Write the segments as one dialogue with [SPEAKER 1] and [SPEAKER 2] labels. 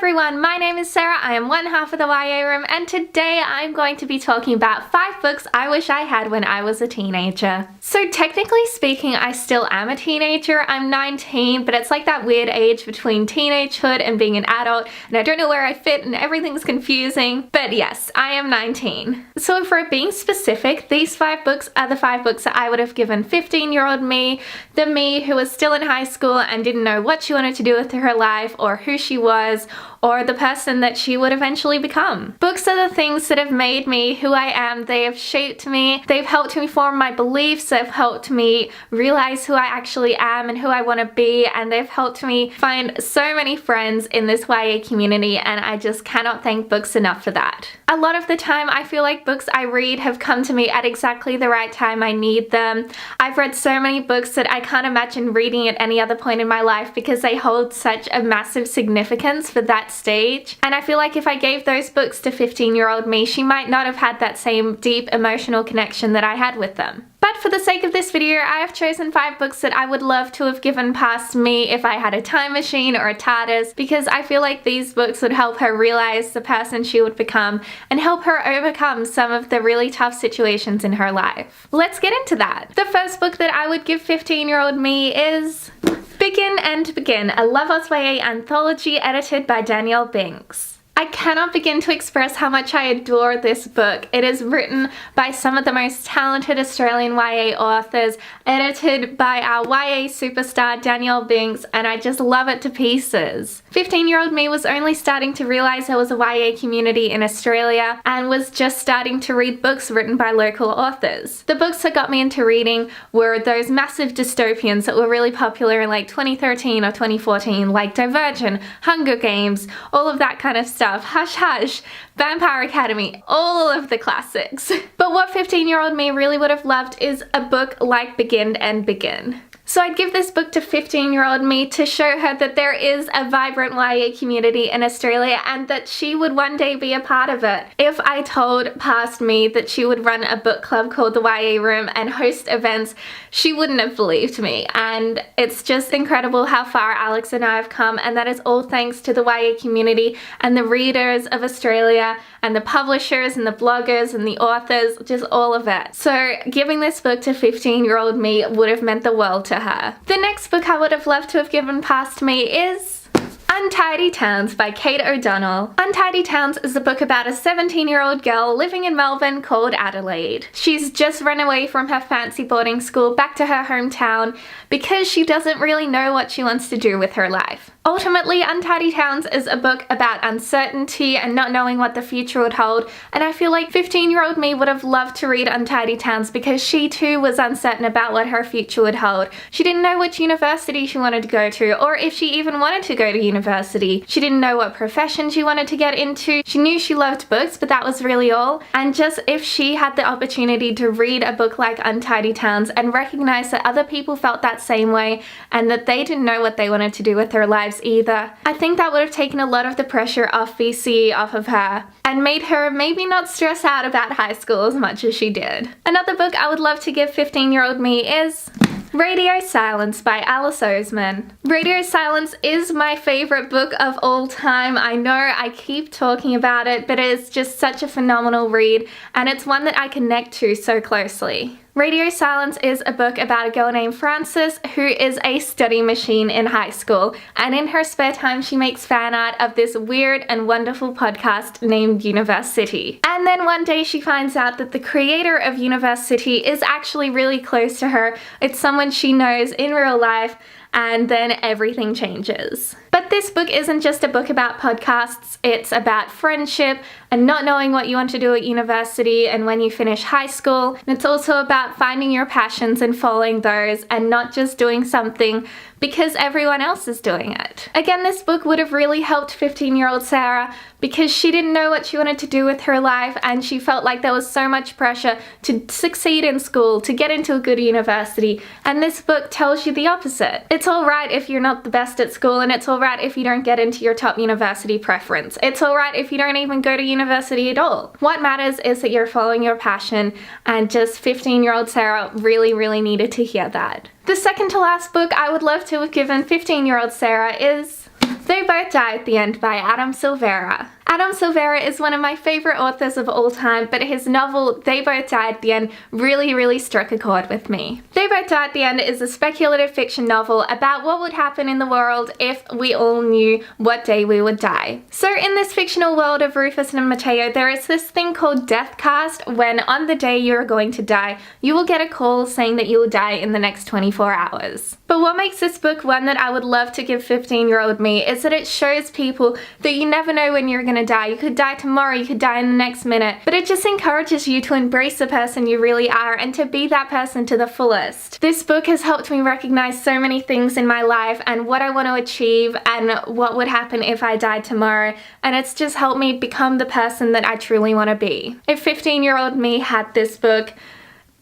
[SPEAKER 1] everyone, my name is Sarah, I am one half of the YA Room, and today I'm going to be talking about 5 books I wish I had when I was a teenager. So technically speaking, I still am a teenager. I'm 19, but it's like that weird age between teenagehood and being an adult, and I don't know where I fit and everything's confusing. But yes, I am 19. So for being specific, these 5 books are the 5 books that I would have given 15-year-old me, the me who was still in high school and didn't know what she wanted to do with her life or who she was, or the person that she would eventually become. Books are the things that have made me who I am. They have shaped me. They've helped me form my beliefs. They've helped me realize who I actually am and who I want to be. And they've helped me find so many friends in this YA community. And I just cannot thank books enough for that. A lot of the time, I feel like books I read have come to me at exactly the right time I need them. I've read so many books that I can't imagine reading at any other point in my life because they hold such a massive significance for that stage. And I feel like if I gave those books to 15-year-old me, she might not have had that same deep emotional connection that I had with them. But for the sake of this video, I have chosen 5 books that I would love to have given past me if I had a time machine or a TARDIS, because I feel like these books would help her realize the person she would become and help her overcome some of the really tough situations in her life. Let's get into that. The first book that I would give 15-year-old me is Begin and Begin, a Love Us YA anthology edited by Danielle Binks. I cannot begin to express how much I adore this book. It is written by some of the most talented Australian YA authors, edited by our YA superstar Danielle Binks, and I just love it to pieces. 15-year-old me was only starting to realize there was a YA community in Australia and was just starting to read books written by local authors. The books that got me into reading were those massive dystopians that were really popular in like 2013 or 2014, like Divergent, Hunger Games, all of that kind of stuff. Hush Hush, Vampire Academy, all of the classics. But what 15-year-old me really would have loved is a book like Begin and Begin. So I'd give this book to 15-year-old me to show her that there is a vibrant YA community in Australia and that she would one day be a part of it. If I told past me that she would run a book club called the YA Room and host events, she wouldn't have believed me. And it's just incredible how far Alex and I have come, and that is all thanks to the YA community and the readers of Australia and the publishers and the bloggers and the authors, just all of it. So giving this book to 15-year-old me would have meant the world to her. The next book I would have loved to have given past me is Untidy Towns by Kate O'Donnell. Untidy Towns is a book about a 17-year-old girl living in Melbourne called Adelaide. She's just run away from her fancy boarding school back to her hometown because she doesn't really know what she wants to do with her life. Ultimately, Untidy Towns is a book about uncertainty and not knowing what the future would hold, and I feel like 15-year-old me would have loved to read Untidy Towns because she too was uncertain about what her future would hold. She didn't know which university she wanted to go to, or if she even wanted to go to university. She didn't know what profession she wanted to get into. She knew she loved books, but that was really all. And just if she had the opportunity to read a book like Untidy Towns and recognize that other people felt that same way and that they didn't know what they wanted to do with their lives either, I think that would have taken a lot of the pressure off VCE off of her and made her maybe not stress out about high school as much as she did. Another book I would love to give 15-year-old me is Radio Silence by Alice Oseman. Radio Silence is my favorite book of all time. I know I keep talking about it, but it is just such a phenomenal read, and it's one that I connect to so closely. Radio Silence is a book about a girl named Frances who is a study machine in high school, and in her spare time she makes fan art of this weird and wonderful podcast named University. And then one day she finds out that the creator of University is actually really close to her. It's someone she knows in real life, and then everything changes. But this book isn't just a book about podcasts, it's about friendship and not knowing what you want to do at university and when you finish high school. And it's also about finding your passions and following those and not just doing something because everyone else is doing it. Again, this book would have really helped 15-year-old Sarah because she didn't know what she wanted to do with her life, and she felt like there was so much pressure to succeed in school, to get into a good university, and this book tells you the opposite. It's alright if you're not the best at school, and it's alright if you don't get into your top university preference. It's alright if you don't even go to university at all. What matters is that you're following your passion, and just 15-year-old Sarah really needed to hear that. The second to last book I would love to have given 15-year-old Sarah is They Both Die at the End by Adam Silvera. Adam Silvera is one of my favorite authors of all time, but his novel They Both Die at the End really struck a chord with me. They Both Die at the End is a speculative fiction novel about what would happen in the world if we all knew what day we would die. So in this fictional world of Rufus and Mateo, there is this thing called Deathcast, when on the day you're going to die, you will get a call saying that you will die in the next 24 hours. But what makes this book one that I would love to give 15-year-old me is that it shows people that you never know when you're gonna die. You could die tomorrow, you could die in the next minute, but it just encourages you to embrace the person you really are and to be that person to the fullest. This book has helped me recognize so many things in my life and what I want to achieve and what would happen if I died tomorrow, and it's just helped me become the person that I truly want to be. If 15-year-old me had this book,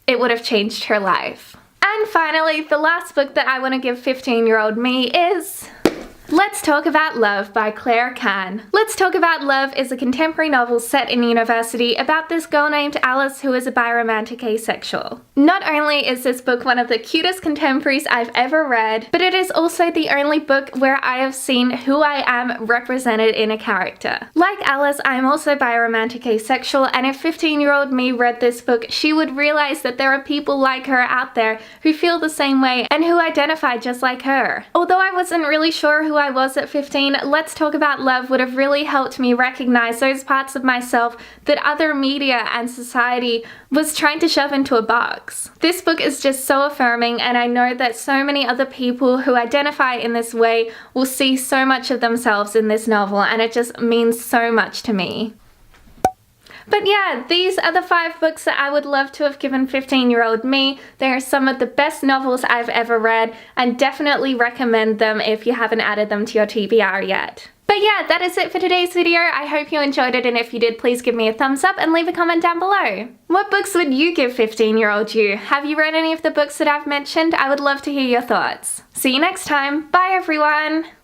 [SPEAKER 1] it would have changed her life. And finally, the last book that I want to give 15-year-old me is Let's Talk About Love by Claire Kann. Let's Talk About Love is a contemporary novel set in university about this girl named Alice who is a biromantic asexual. Not only is this book one of the cutest contemporaries I've ever read, but it is also the only book where I have seen who I am represented in a character. Like Alice, I am also biromantic asexual, and if 15-year-old me read this book, she would realize that there are people like her out there who feel the same way and who identify just like her. Although I wasn't really sure who I was at 15, Let's Talk About Love would have really helped me recognize those parts of myself that other media and society was trying to shove into a box. This book is just so affirming, and I know that so many other people who identify in this way will see so much of themselves in this novel, and it just means so much to me. But yeah, these are the 5 books that I would love to have given 15-year-old me. They are some of the best novels I've ever read, and definitely recommend them if you haven't added them to your TBR yet. But yeah, that is it for today's video. I hope you enjoyed it, and if you did, please give me a thumbs up and leave a comment down below. What books would you give 15-year-old you? Have you read any of the books that I've mentioned? I would love to hear your thoughts. See you next time. Bye everyone!